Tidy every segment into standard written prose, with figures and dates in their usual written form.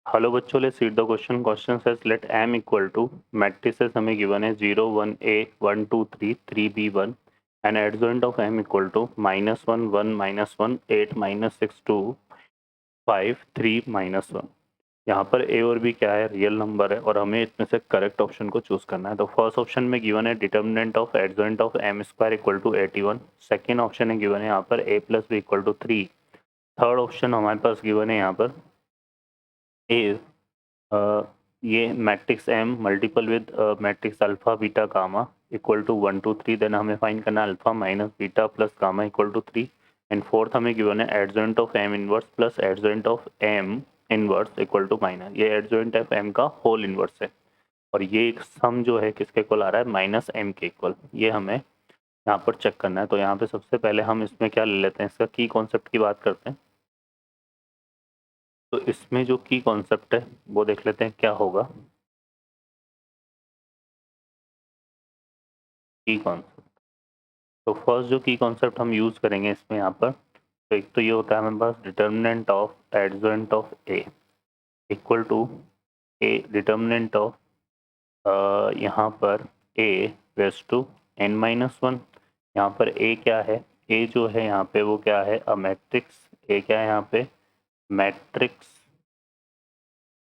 Hello बच्चों, let's read the question. Question says late m equal to matrices हमें given है 0 1 a 1 2 3 3 b 1 and adjoint of m equal to -1 1 -1 8 -6 2 5 3 -1। यहाँ पर a और b क्या है, रियल नंबर है और हमें इसमें से करेक्ट ऑप्शन को चूज करना है। तो फर्स्ट ऑप्शन में गिवन है determinant of adjoint of m square equal to 81। Second option है गिवन है यहाँ पर a प्लस b equal to 3। Third option हमारे पास गिवन है यहाँ पर a ये matrix M multiple with matrix alpha beta gamma equal to 1 2 3। Then हमें फाइंड करना है alpha minus beta plus gamma equal to 3। And fourth हमें गिवन है adjoint of M inverse plus adjoint of M inverse equal to minus, ये adjoint of M का whole inverse है और ये एक सम जो है किसके इक्वल आ रहा है, माइनस एम के इक्वल। ये हमें यहाँ पर चेक करना है। तो यहाँ पे सबसे पहले हम इसमें क्या ले लेते हैं, इसका की कॉन्सेप्ट की बात करते हैं। तो इसमें जो की कॉन्सेप्ट है वो देख लेते हैं क्या होगा। की कॉन्सेप्ट, तो फर्स्ट जो की कॉन्सेप्ट हम यूज़ करेंगे इसमें यहाँ पर, तो एक तो ये होता है हमारे पास determinant of adjoint of A equal to A determinant of यहाँ पर A raise to n minus one. यहाँ पर ए क्या है, ए जो है यहाँ पे वो क्या है, अ मैट्रिक्स। ए क्या है यहाँ पे, matrix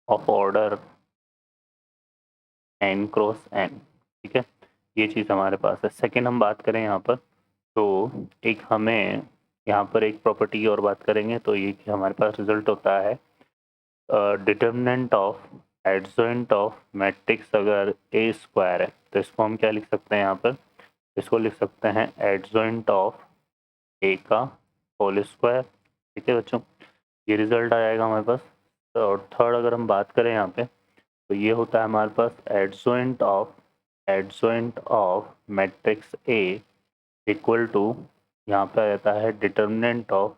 of order n cross n। ठीक है, ये चीज़ हमारे पास है। सेकेंड हम बात करें यहाँ पर, तो एक हमें यहाँ पर एक प्रॉपर्टी की और बात करेंगे, तो ये कि हमारे पास रिजल्ट होता है determinant of adjoint of matrix अगर ए स्क्वायर है तो इसको हम क्या लिख सकते हैं यहाँ पर, इसको लिख सकते हैं एडजॉइंट ऑफ ए का होल स्क्वायर। ठीक है बच्चों, ये रिजल्ट आ जाएगा हमारे पास। और थर्ड अगर हम बात करें यहाँ पे, तो ये होता है हमारे पास adjoint of matrix A equal to, यहाँ पे आ जाता है determinant of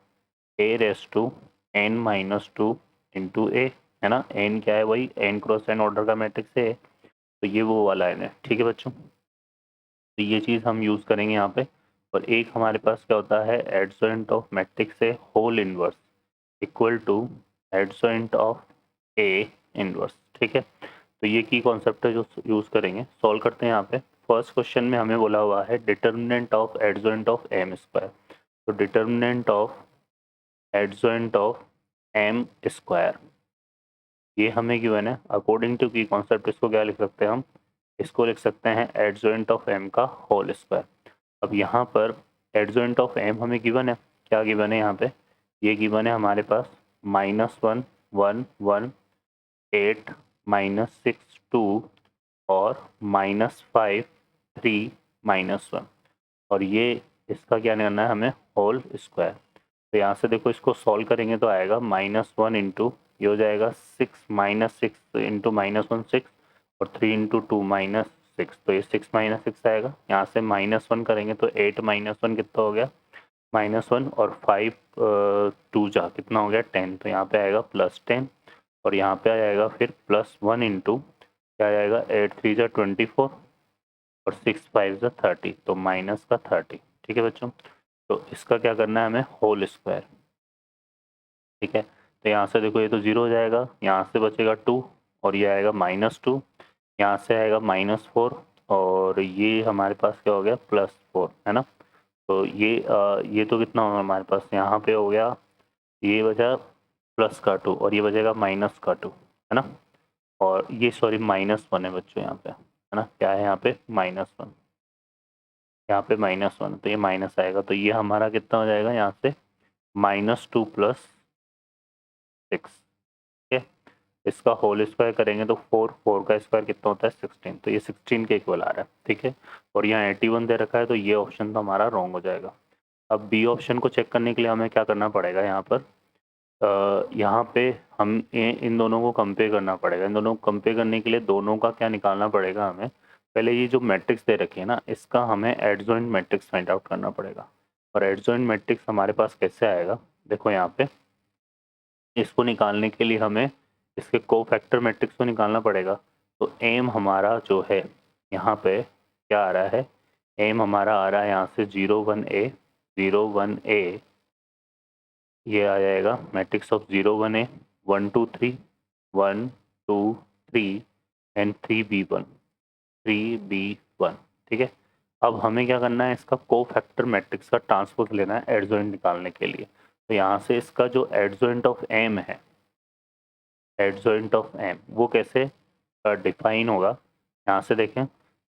A raise to n minus two into A, है ना। n क्या है, वही n क्रॉस n ऑर्डर का मैट्रिक्स है, तो ये वो वाला है। ठीक है बच्चों, तो ये चीज़ हम यूज़ करेंगे यहाँ पे। और एक हमारे पास क्या होता है, एडजॉइंट ऑफ मैट्रिक्स है whole inverse equal to adjoint of A inverse. ठीक है, तो ये की कॉन्सेप्ट है जो यूज़ करेंगे। सॉल्व करते हैं यहाँ पे। फर्स्ट क्वेश्चन में हमें बोला हुआ है determinant of adjoint of M square. तो determinant of adjoint of M square ये हमें गिवन है। अकॉर्डिंग टू की कॉन्सेप्ट इसको क्या लिख सकते हैं हम, इसको लिख सकते हैं एडजॉइंट ऑफ एम का होल स्क्वायर। अब यहाँ पर एडजॉइंट ऑफ एम हमें गिवन है, क्या गिवन है यहाँ पे, ये गिवन है हमारे पास -1 1 1 8 -6 2 और -5 3 -1। और ये इसका क्या करना है हमें, होल स्क्वायर। तो यहाँ से देखो इसको सॉल्व करेंगे तो आएगा -1 इंटू, ये हो जाएगा 6 -6 इंटू -1 6 और 3 इंटू 2 -6, तो ये 6 -6 आएगा। यहाँ से -1 करेंगे तो 8 -1 कितना हो गया, -1 और 5 2 जा कितना हो गया 10, तो यहाँ पे आएगा +10 और यहाँ पे आ जाएगा फिर +1 इंटू क्या आ जाएगा 8 3 जा 24 और 6 5 जा 30, तो माइनस का 30। ठीक है बच्चों, तो इसका क्या करना है हमें, होल स्क्वायर। ठीक है, तो यहाँ से देखो ये तो 0 हो जाएगा, यहाँ से बचेगा 2 और ये आएगा -2, यहाँ से आएगा -4 और ये हमारे पास क्या हो गया +4, है ना। तो ये तो कितना होगा हमारे पास, यहाँ पे हो गया, ये बचा +2 और ये बचेगा -2, है ना। और ये सॉरी -1 है बच्चों यहाँ पे, है ना। क्या है यहाँ पे, -1, यहाँ पे -1, तो ये माइनस आएगा, तो ये हमारा कितना हो जाएगा यहाँ से -2 + 6। ठीक है, इसका होल स्क्वायर करेंगे तो 4 4 का स्क्वायर कितना होता है 16, तो ये 16 के इक्वल आ रहा है। ठीक है, और यहाँ 81 दे रखा है, तो ये ऑप्शन तो हमारा रॉन्ग हो जाएगा। अब बी ऑप्शन को चेक करने के लिए हमें क्या करना पड़ेगा, यहाँ पर यहाँ पे हम इन दोनों को कंपेयर करना पड़ेगा। इन दोनों को कंपेयर करने के लिए दोनों का क्या निकालना पड़ेगा हमें, पहले ये जो मैट्रिक्स दे रखे हैं ना, इसका हमें एडजॉइंट मैट्रिक्स फाइंड आउट करना पड़ेगा। और एडजॉइंट मैट्रिक्स हमारे पास कैसे आएगा, देखो यहाँ पे इसको निकालने के लिए हमें इसके कोफैक्टर मैट्रिक्स को निकालना पड़ेगा। तो एम हमारा जो है यहाँ पे क्या आ रहा है, एम हमारा आ रहा है यहाँ से 0 1 ए, ये आ जाएगा matrix of 0 1 A 1 2 3 1 2 3 and 3b1 3b1। ठीक है, अब हमें क्या करना है, इसका कोफैक्टर मैट्रिक्स का ट्रांसपोज लेना है एडजॉइंट निकालने के लिए। तो यहाँ से इसका जो एडजॉइंट ऑफ एम है, एडजॉइंट ऑफ एम वो कैसे डिफाइन होगा, यहाँ से देखें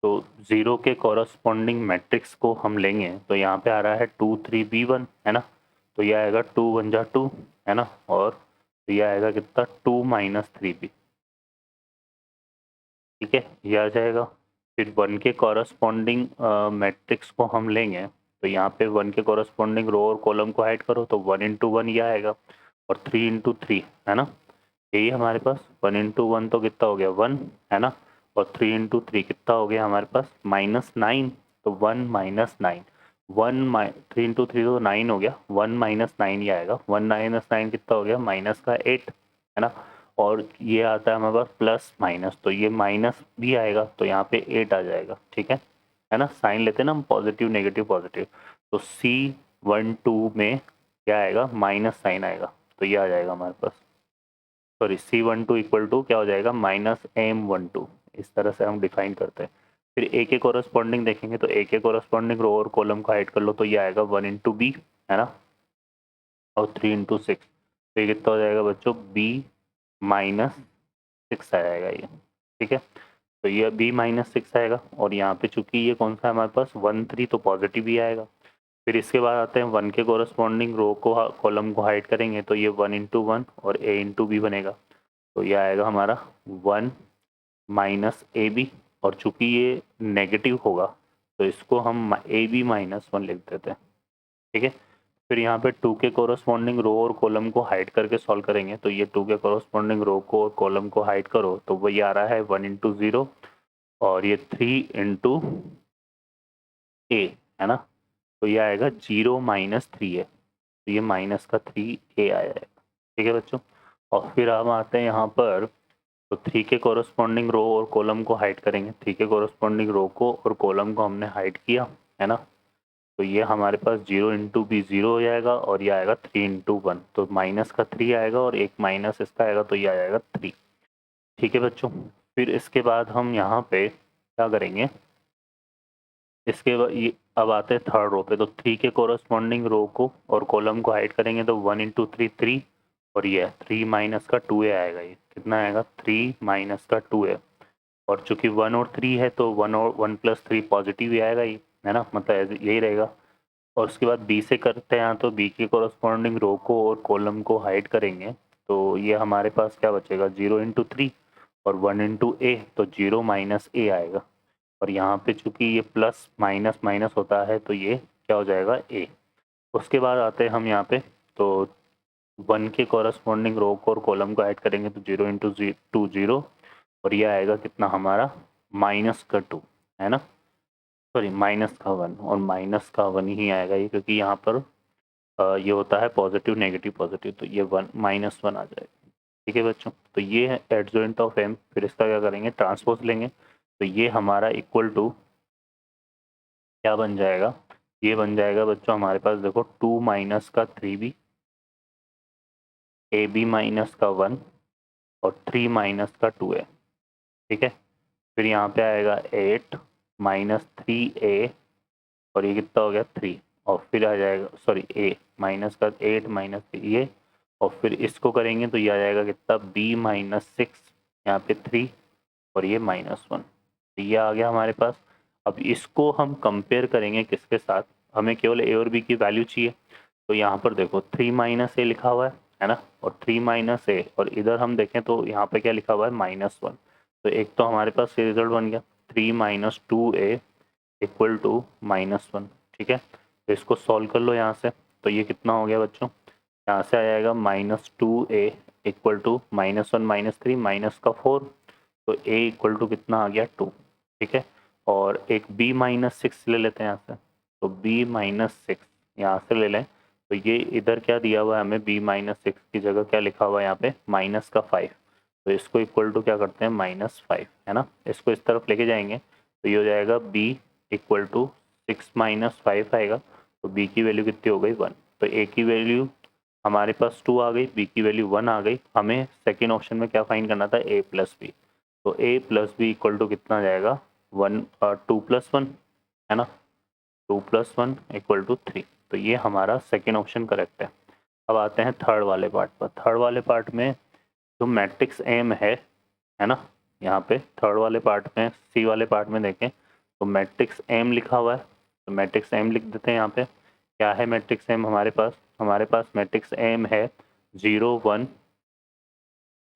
तो ज़ीरो के कॉरस्पॉन्डिंग मैट्रिक्स को हम लेंगे तो यहाँ पे आ रहा है 2 3b1 है ना, तो ये आएगा 2 1 जा 2 है ना, और ये आएगा कितना 2 माइनस 3b। ठीक है, ये आ जाएगा। फिर 1 के कॉरस्पॉन्डिंग मैट्रिक्स को हम लेंगे तो यहाँ पे 1 के कॉरस्पॉन्डिंग रो और कॉलम को हाइड करो तो 1 इंटू 1 ये आएगा, और 3 इंटू 3 है ना, यही हमारे पास 1 इंटू 1 तो कितना हो गया 1 है ना, और 3 इंटू 3 कितना हो गया हमारे पास -9, तो 1 माइनस 9, 3 इंटू 3 तो 9 हो गया, 1 माइनस 9 ये आएगा, 1 माइनस 9 कितना हो गया माइनस का 8 है ना, और ये आता है हमारे पास प्लस माइनस, तो ये माइनस भी आएगा तो यहाँ पे 8 आ जाएगा। ठीक है ना, साइन लेते हैं ना हम पॉजिटिव नेगेटिव पॉजिटिव, तो C12 में क्या आएगा माइनस साइन आएगा, तो ये आ जाएगा हमारे पास, सॉरी C12 इक्वल टू क्या हो जाएगा -M12, इस तरह से हम डिफाइन करते हैं। फिर ए के कोरस्पॉन्डिंग देखेंगे तो ए के कोरस्पॉन्डिंग रो और कॉलम को हाइड कर लो तो ये आएगा 1 इंटू बी है ना, और 3 इंटू 6, तो ये कितना हो जाएगा बच्चों B-6 आ जाएगा ये। ठीक है, तो ये B-6 आएगा, और यहाँ पे चूंकि ये कौन सा है हमारे पास 1 3, तो पॉजिटिव ही आएगा। फिर इसके बाद आते हैं 1 के कोरस्पॉन्डिंग रो को कॉलम को हाइड करेंगे तो ये 1 इंटू 1 और A इंटू बी बनेगा, तो ये आएगा हमारा 1 माइनस AB, और चूंकि ये नेगेटिव होगा तो इसको हम AB-1 लिख देते हैं। ठीक है, फिर यहाँ पे 2 के कोरस्पॉन्डिंग रो और कॉलम को हाइड करके सॉल्व करेंगे तो ये 2 के कोरस्पॉन्डिंग रो को और कॉलम को हाइड करो तो वही आ रहा है 1 इंटू 0, और ये 3 इंटू ए है ना, तो ये आएगा 0-3 है, तो ये माइनस का 3a आएगा। ठीक है बच्चों, और फिर हम आते हैं यहाँ पर, तो 3 के कोरस्पॉन्डिंग रो और कॉलम को हाइड करेंगे, 3 के कोरस्पॉन्डिंग रो को और कॉलम को हमने हाइड किया है ना, तो ये हमारे पास 0 इंटू बी 0 हो जाएगा, और ये आएगा 3 इंटू 1, तो माइनस का 3 आएगा और एक माइनस इसका आएगा तो ये आ जाएगा 3। ठीक है बच्चों, फिर इसके बाद हम यहाँ पे क्या करेंगे, इसके बाद ये अब आते हैं थर्ड रो पे, तो 3 के कोरस्पॉन्डिंग रो को और कॉलम को हाइड करेंगे तो 1 इंटू 3 3, और ये 3 माइनस का 2a आएगा, ये कितना आएगा 3 माइनस का 2a, और चूंकि 1 और 3 है तो 1 और 1 प्लस 3 पॉजिटिव ही आएगा ये है ना, मतलब यही रहेगा। और उसके बाद बी से करते हैं तो बी के कोरस्पॉन्डिंग रो को और कॉलम को हाइड करेंगे तो ये हमारे पास क्या बचेगा 0 इंटू 3 और 1 इंटू ए, तो 0 माइनस ए आएगा, और यहाँ पे चूंकि ये प्लस माइनस माइनस होता है तो ये क्या हो जाएगा ए। उसके बाद आते हैं हम यहाँ पे, तो 1 के कॉरस्पॉन्डिंग रो को और कॉलम को ऐड करेंगे तो 0 इंटू 2 0, और ये आएगा कितना हमारा माइनस का 2 है ना, सॉरी माइनस का 1, और माइनस का 1 ही आएगा ये, क्योंकि यहाँ पर ये होता है पॉजिटिव नेगेटिव पॉजिटिव, तो ये 1 -1 आ जाएगा। ठीक है बच्चों, तो ये है एडजॉइंट ऑफ एम, फिर इसका क्या करेंगे ट्रांसपोज लेंगे तो ये हमारा इक्वल टू क्या बन जाएगा, ये बन जाएगा बच्चों हमारे पास देखो 2 माइनस का 3b, AB माइनस का 1 और 3 माइनस का 2a। ठीक है, फिर यहाँ पे आएगा 8 माइनस 3a, और ये कितना हो गया 3, और फिर आ जाएगा सॉरी a माइनस का 8 माइनस ये, और फिर इसको करेंगे तो ये आ जाएगा कितना B-6, यहाँ पे 3 और ये -1, तो ये आ गया हमारे पास। अब इसको हम कंपेयर करेंगे किसके साथ, हमें केवल a और b की वैल्यू चाहिए, तो यहाँ पर देखो 3 माइनस ए लिखा हुआ है ना, और 3 माइनस ए, और इधर हम देखें तो यहाँ पे क्या लिखा हुआ है -1, तो एक तो हमारे पास ये रिजल्ट बन गया 3 माइनस 2a इक्वल टू -1। ठीक है, तो इसको सॉल्व कर लो यहाँ से, तो ये कितना हो गया बच्चों, यहाँ से आ जाएगा -2a इक्वल टू -1 -3 माइनस का 4, तो a इक्वल टू कितना आ गया 2। ठीक है, और एक B-6 ले लेते हैं यहाँ से, तो B-6 यहाँ से ले लें, तो ये इधर क्या दिया हुआ है हमें B-6 की जगह क्या लिखा हुआ है यहाँ पे -5, तो इसको इक्वल टू क्या करते हैं -5 है ना, इसको इस तरफ लेके जाएंगे तो ये हो जाएगा B इक्वल टू 6 - 5 आएगा, तो B की वैल्यू कितनी हो गई 1, तो A की वैल्यू हमारे पास 2 आ गई, बी की वैल्यू 1 आ गई। हमें सेकेंड ऑप्शन में क्या फाइंड करना था, ए प्लस बी। तो ए प्लस बी इक्वल टू कितना आ जाएगा, 2+1 है ना, 2+1 इक्वल टू 3। तो ये हमारा सेकेंड ऑप्शन करेक्ट है। अब आते हैं थर्ड वाले पार्ट पर। थर्ड वाले पार्ट में जो मैट्रिक्स एम है ना, यहाँ पे थर्ड वाले पार्ट में, सी वाले पार्ट में देखें तो मैट्रिक्स एम लिखा हुआ है। तो मैट्रिक्स एम लिख देते हैं। यहाँ पे क्या है मैट्रिक्स एम हमारे पास मैट्रिक्स एम है 0 1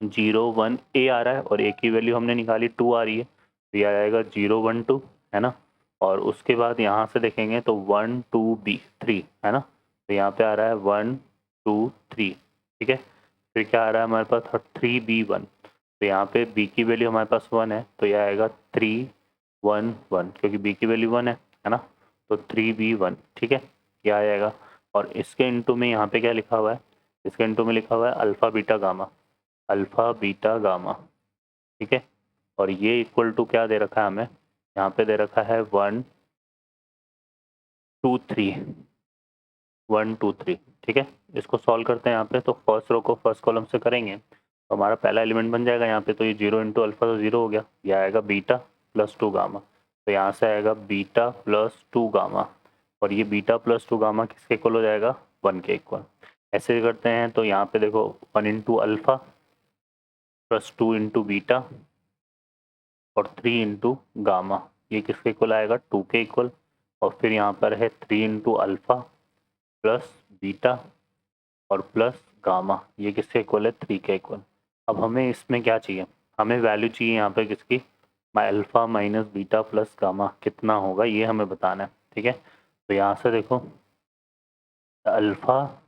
0 1 ए आ रहा है और ए की वैल्यू हमने निकाली 2 आ रही है, तो ये आ जाएगा 0 1 2 है ना। और उसके बाद यहाँ से देखेंगे तो 1 2 बी 3 है ना, तो यहाँ पे आ रहा है 1 2 3, ठीक है। फिर क्या आ रहा है हमारे पास 3 बी 1, तो यहाँ पे b की वैल्यू हमारे पास 1 है, तो यह आएगा 3 1 1, क्योंकि b की वैल्यू 1 है ना, तो 3b1, ठीक है, ये आ जाएगा। और इसके इनटू में यहाँ पे क्या लिखा हुआ है, इसके इनटू में लिखा हुआ है अल्फ़ा बीटा गामा, ठीक है। और ये इक्वल टू क्या दे रखा है हमें, यहाँ पे दे रखा है 1 2 3, ठीक है। इसको सॉल्व करते हैं यहाँ पे, तो फर्स्ट रो को फर्स्ट कॉलम से करेंगे तो हमारा पहला एलिमेंट बन जाएगा यहाँ पे, तो ये 0 इंटू अल्फा तो 0 हो गया, ये आएगा बीटा प्लस 2 गामा, तो यहाँ से आएगा बीटा प्लस 2 गामा, और ये बीटा प्लस 2 गामा किसके इक्वल हो जाएगा, 1 के इक्वल। ऐसे करते हैं तो यहाँ पे देखो 1 into alpha plus 2 into beta और 3 इंटू गामा, ये किसके इक्वल आएगा, 2 के इक्वल। और फिर यहाँ पर है 3 इंटू अल्फा प्लस बीटा और प्लस गामा, ये किसके इक्वल है, 3 के इक्वल। अब हमें इसमें क्या चाहिए, हमें वैल्यू चाहिए यहाँ पे किसकी, alpha minus beta plus gamma कितना होगा, ये हमें बताना है, ठीक है। तो यहाँ से देखो अल्फ़ा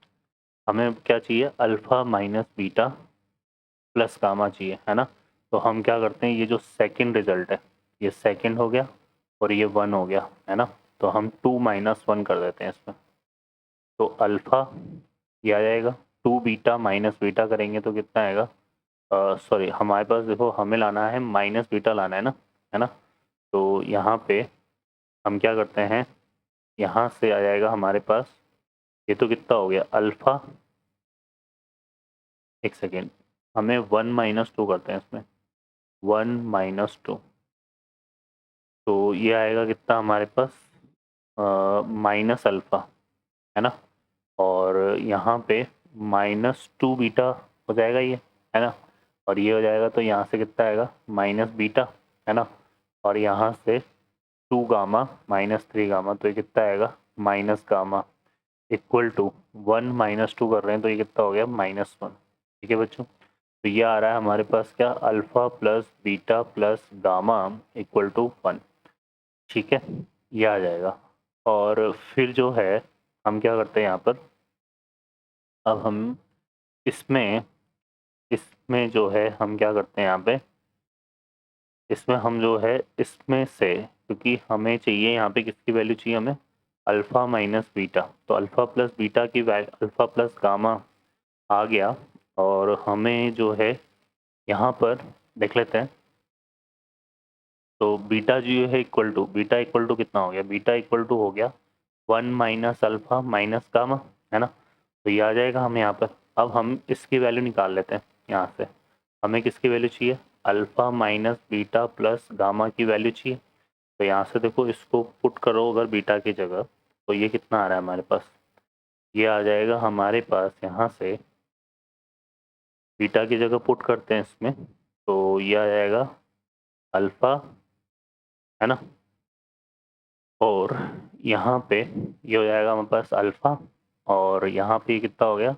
हमें क्या चाहिए, alpha minus beta plus gamma चाहिए, है ना। तो हम क्या करते हैं, ये जो सेकंड रिजल्ट है ये सेकंड हो गया और ये 1 हो गया, है ना, तो हम 2 माइनस 1 कर देते हैं इसमें, तो अल्फ़ा ये आ जाएगा, 2 बीटा माइनस बीटा करेंगे तो कितना आएगा, सॉरी हमारे पास देखो हमें लाना है माइनस बीटा लाना है ना। तो यहाँ पे हम क्या करते हैं, यहाँ से आ जाएगा हमारे पास, ये तो कितना हो गया अल्फ़ा, एक सेकेंड, हमें 1 माइनस 2 करते हैं इसमें, 1 माइनस 2, तो ये आएगा कितना हमारे पास, माइनस अल्फ़ा, है ना। और यहाँ पे माइनस 2 बीटा हो जाएगा ये, है ना, और ये हो जाएगा, तो यहाँ से कितना आएगा माइनस बीटा, है ना, और यहाँ से 2 गामा माइनस 3 गामा, तो ये कितना आएगा minus gamma equal to 1 minus 2 कर रहे हैं, तो ये कितना हो गया -1, ठीक है बच्चों। तो ये आ रहा है हमारे पास क्या, alpha plus beta plus gamma equal to 1, ठीक है, ये आ जाएगा। और फिर जो है हम क्या करते हैं यहाँ पर, अब हम इसमें इसमें जो है हम क्या करते हैं यहाँ पे, इसमें हम जो है इसमें से, क्योंकि हमें चाहिए यहाँ पे किसकी वैल्यू चाहिए हमें, अल्फ़ा माइनस बीटा, तो अल्फ़ा प्लस बीटा की अल्फ़ा प्लस गामा आ गया, और हमें जो है यहाँ पर देख लेते हैं, तो बीटा जो है बीटा इक्वल टू कितना हो गया, बीटा इक्वल टू हो गया 1 माइनस अल्फ़ा माइनस गामा, है ना, तो ये आ जाएगा हमें यहाँ पर। अब हम इसकी वैल्यू निकाल लेते हैं यहाँ से, हमें किसकी वैल्यू चाहिए, alpha minus beta plus gamma की वैल्यू चाहिए। तो यहाँ से देखो इसको पुट करो अगर बीटा की जगह, तो ये कितना आ रहा है हमारे पास, ये आ जाएगा हमारे पास यहाँ से, बीटा की जगह पुट करते हैं इसमें, तो ये आ जाएगा अल्फ़ा, है ना, और यहाँ पे ये हो जाएगा हमारे पास अल्फ़ा, और यहाँ पे कितना हो गया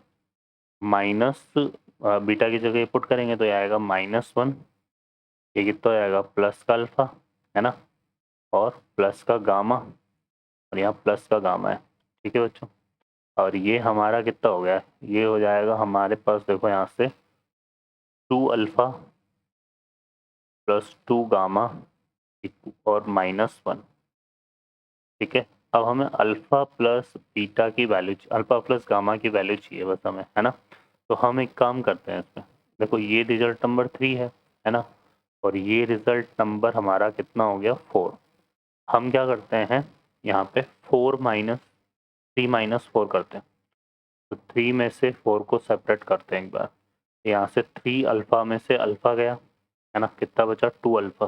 माइनस, बीटा की जगह पुट करेंगे तो ये आएगा -1, ये कितना हो जाएगा प्लस का अल्फ़ा, है ना, और प्लस का गामा, और यहाँ प्लस का गामा है, ठीक है बच्चों। और ये हमारा कितना हो गया, ये हो जाएगा हमारे पास देखो यहाँ से 2 अल्फ़ा प्लस 2 गामा और -1, ठीक है। अब हमें अल्फ़ा प्लस बीटा की वैल्यू, अल्फ़ा प्लस गामा की वैल्यू चाहिए बस हमें, है ना। तो हम एक काम करते हैं इसमें, देखो ये रिजल्ट नंबर 3 है ना, और ये रिजल्ट नंबर हमारा कितना हो गया 4। हम क्या करते हैं यहाँ पे 4 माइनस 3 माइनस 4 करते हैं, तो 3 में से 4 को सेपरेट करते हैं एक बार। यहाँ से 3 अल्फ़ा में से अल्फ़ा गया, है ना, कितना बचा 2 अल्फ़ा।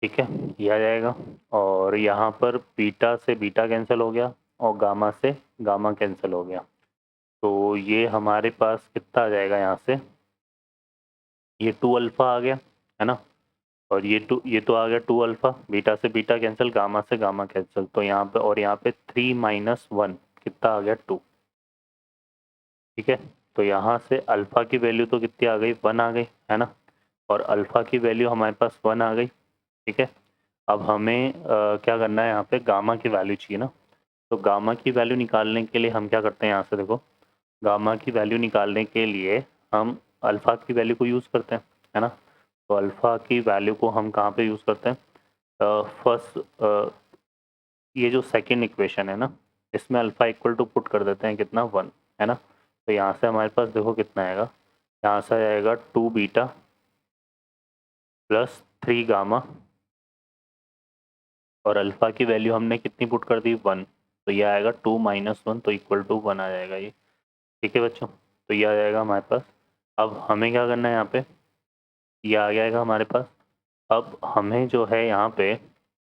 ठीक है, ये आ जाएगा। और यहाँ पर बीटा से बीटा कैंसिल हो गया और गामा से गामा कैंसिल हो गया। तो ये हमारे पास कितना आ जाएगा यहाँ से, ये 2 अल्फ़ा आ गया, है ना। और ये तो आ गया 2 अल्फ़ा, बीटा से बीटा कैंसिल, गामा से गामा कैंसिल। तो यहाँ पे और यहाँ पे 3 माइनस 1 कितना आ गया 2। ठीक है, तो यहाँ से अल्फ़ा की वैल्यू तो कितनी आ गई 1 आ गई, है ना। और अल्फ़ा की वैल्यू हमारे पास 1 आ गई। ठीक है, अब हमें क्या करना है, यहाँ पे गामा की वैल्यू चाहिए ना। तो गामा की वैल्यू निकालने के लिए हम क्या करते हैं, यहाँ से देखो, गामा की वैल्यू निकालने के लिए हम अल्फ़ा की वैल्यू को यूज़ करते हैं, है ना। तो अल्फ़ा की वैल्यू को हम कहाँ पे यूज़ करते हैं, फर्स्ट ये जो सेकंड इक्वेशन है ना, इसमें अल्फ़ा इक्वल टू पुट कर देते हैं कितना 1, है ना। तो यहाँ से हमारे पास देखो कितना आएगा, यहाँ से आएगा 2 बीटा प्लस 3 गामा, और अल्फ़ा की वैल्यू हमने कितनी पुट कर दी 1, तो ये आएगा 2 माइनस 1, तो इक्वल टू 1 आ जाएगा ये। ठीक है बच्चों, तो ये आ जाएगा हमारे पास। अब हमें क्या करना है, यहाँ पे ये आ जाएगा हमारे पास। अब हमें जो है यहाँ पे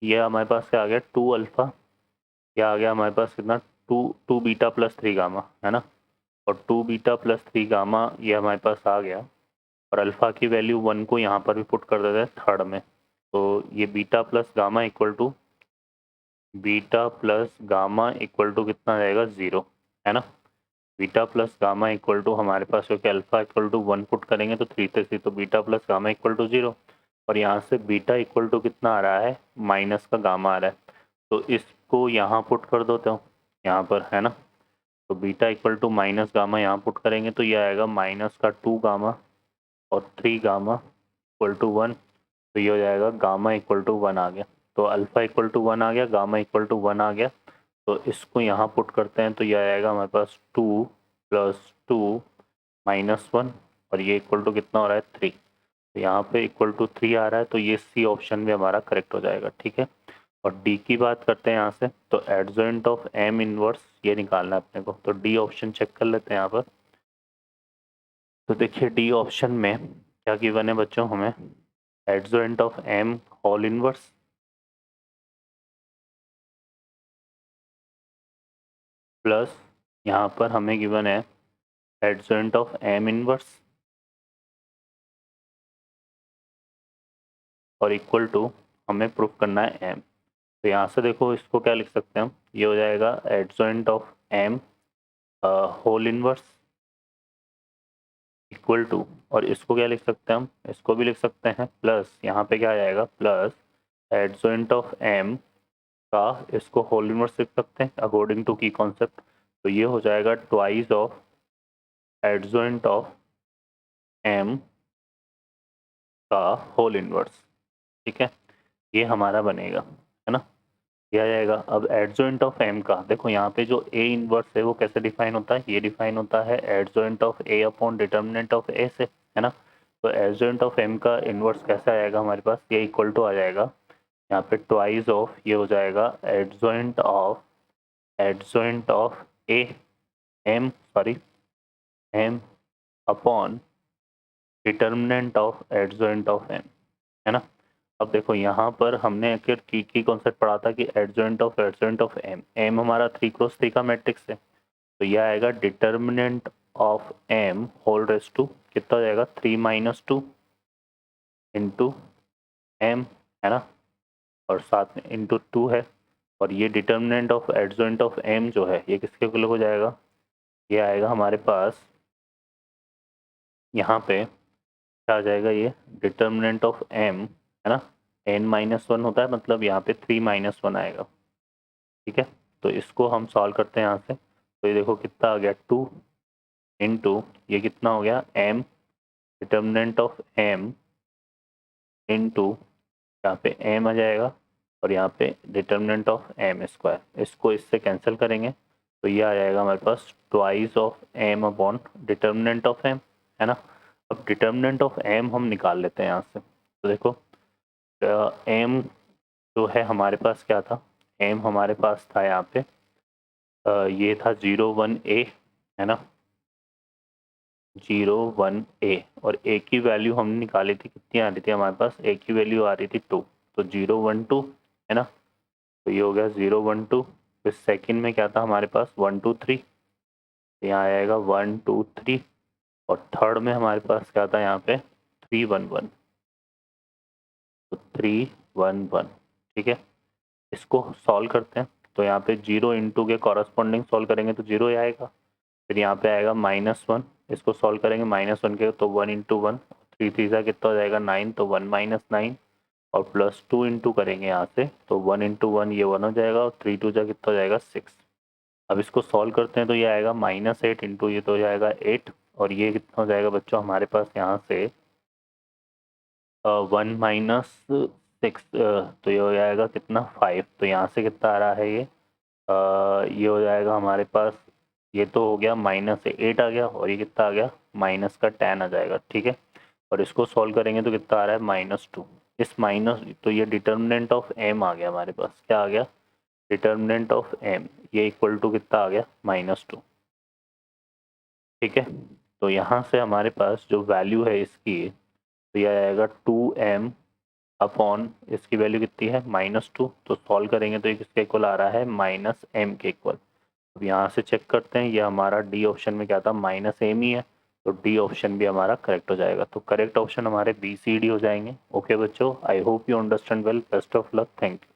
ये हमारे पास क्या आ गया 2 अल्फ़ा, ये आ गया हमारे पास कितना 2 बीटा प्लस 3 गामा, है ना। और 2 बीटा प्लस 3 गामा ये हमारे पास आ गया। और अल्फ़ा की वैल्यू 1 को यहाँ पर भी पुट कर देते हैं थर्ड में। तो ये beta plus gamma equal to कितना आ जाएगा 0, है ना। Beta plus gamma equal to हमारे पास क्योंकि अल्फ़ा इक्वल टू 1 पुट करेंगे तो 3 से 3, तो beta plus gamma equal to 0। और यहाँ से बीटा इक्वल टू कितना आ रहा है, माइनस का गामा आ रहा है। तो इसको यहाँ पुट कर दो, तो यहाँ पर, है ना। तो beta equal to minus gamma यहाँ पुट करेंगे तो ये आएगा माइनस का 2 गामा और 3 गामा इक्वल टू 1। तो ये हो जाएगा गामा इक्वल टू 1 आ गया। तो अल्फ़ा इक्वल टू 1 आ गया, गामा इक्वल टू 1 आ गया। तो इसको यहाँ पुट करते हैं तो ये आएगा हमारे पास 2 प्लस 2 माइनस 1, और ये इक्वल टू कितना हो रहा है 3। तो यहाँ पे इक्वल टू 3 आ रहा है, तो ये सी ऑप्शन भी हमारा करेक्ट हो जाएगा। ठीक है, और डी की बात करते हैं यहाँ से, तो एडजॉइंट ऑफ एम इनवर्स ये निकालना है अपने को। तो डी ऑप्शन चेक कर लेते हैं यहाँ पर। तो देखिए डी ऑप्शन में क्या गिवन है बच्चों, हमें adjoint of M whole inverse plus यहाँ पर हमें गिवन है एडजॉइंट ऑफ एम इनवर्स और इक्वल टू हमें प्रूफ करना है एम। तो यहाँ से देखो इसको क्या लिख सकते हैं हम, ये हो जाएगा adjoint of M whole inverse equal to, और इसको क्या लिख सकते हैं हम, इसको भी लिख सकते हैं प्लस, यहाँ पे क्या आ जाएगा प्लस एडजॉइंट ऑफ एम का इसको होल इनवर्स लिख सकते हैं अकॉर्डिंग टू की कॉन्सेप्ट। तो ये हो जाएगा twice of adjoint of M का होल इनवर्स। ठीक है, ये हमारा बनेगा, है ना, ये आ जाएगा। अब एडजॉइंट ऑफ एम का देखो, यहाँ पे जो ए इनवर्स है वो कैसे डिफाइन होता है, ये डिफाइन होता है adjoint of A upon determinant of A से, है ना। तो एडजॉइंट ऑफ एम का इनवर्स कैसे आएगा हमारे पास, ये इक्वल टू आ जाएगा यहाँ पे ट्वाइस ऑफ, ये हो जाएगा adjoint of A M sorry M upon determinant of adjoint of M, है ना। अब देखो यहाँ पर हमने आखिर की कॉन्सेप्ट पढ़ा था कि एडजॉइंट ऑफ एम, एम हमारा 3x3 का मैट्रिक्स है। तो यह आएगा determinant of M whole raise to कितना हो जाएगा 3 माइनस 2 इंटू एम, है ना, और साथ में इंटू 2 है। और ये determinant of adjoint of M जो है ये किसके इक्वल हो जाएगा, ये आएगा हमारे पास यहाँ पे क्या आ जाएगा, ये डिटर्मिनेंट ऑफ एम, है ना, एन माइनस 1 होता है, मतलब यहाँ पे 3 माइनस 1 आएगा। ठीक है, तो इसको हम सॉल्व करते हैं यहाँ से। तो ये देखो कितना आ गया 2 इंटू ये कितना हो गया M determinant of M into यहाँ पे एम आ जाएगा और यहाँ पे डिटर्मिनेंट ऑफ एम स्क्वायर, इसको इससे कैंसिल करेंगे तो ये आ जाएगा हमारे पास twice of M upon determinant of M, है ना। अब डिटर्मिनेंट ऑफ एम हम निकाल लेते हैं यहाँ से। तो देखो एम जो है हमारे पास क्या था, एम हमारे पास था यहाँ पे ये था 01A है ना, 01A, और A की वैल्यू हमने निकाली थी, कितनी आ रही थी हमारे पास, A की वैल्यू आ रही थी 2, तो 012 है ना, तो ये हो गया 012। फिर सेकंड में क्या था हमारे पास 123, यहाँ आएगा 123, और थर्ड में हमारे पास क्या था यहाँ पे 311, तो 311, ठीक है। इसको सॉल्व करते हैं, तो यहाँ पे 0 इंटू के कॉरस्पॉन्डिंग सॉल्व करेंगे तो 0 ही आएगा। फिर यहाँ पे आएगा -1, इसको सॉल्व करेंगे -1 के, तो 1 इंटू 1, 3 3 सा कितना हो जाएगा 9, तो 1 -9, और +2 इंटू करेंगे यहाँ से, तो 1 इंटू 1 ये 1 हो जाएगा, और 3 2 जा कितना हो जाएगा 6। अब इसको सॉल्व करते हैं तो ये आएगा -8 इंटू ये तो हो जाएगा 8, और ये कितना हो जाएगा बच्चों हमारे पास यहाँ से 1 -6, तो ये हो जाएगा कितना 5, तो यहाँ से कितना आ रहा है ये हो जाएगा हमारे पास, ये तो हो गया -8 आ गया, और ये कितना आ गया -10 आ जाएगा, ठीक है। और इसको सॉल्व करेंगे तो कितना आ रहा है -2, इस माइनस, तो ये डिटर्मिनेंट ऑफ m आ गया हमारे पास, क्या आ गया डिटर्मिनेंट ऑफ m, ये इक्वल टू कितना आ गया -2, ठीक है। तो यहाँ से हमारे पास जो वैल्यू है इसकी, तो यह आएगा 2m अपॉन, इसकी वैल्यू कितनी है -2, तो सॉल्व करेंगे तो ये किसके इक्वल आ रहा है -m के इक्वल। अब यहाँ से चेक करते हैं, ये हमारा डी ऑप्शन में क्या था -m ही है, तो डी ऑप्शन भी हमारा करेक्ट हो जाएगा। तो करेक्ट ऑप्शन हमारे BCD हो जाएंगे। ओके बच्चों, I hope you understand well, best of luck, thank you.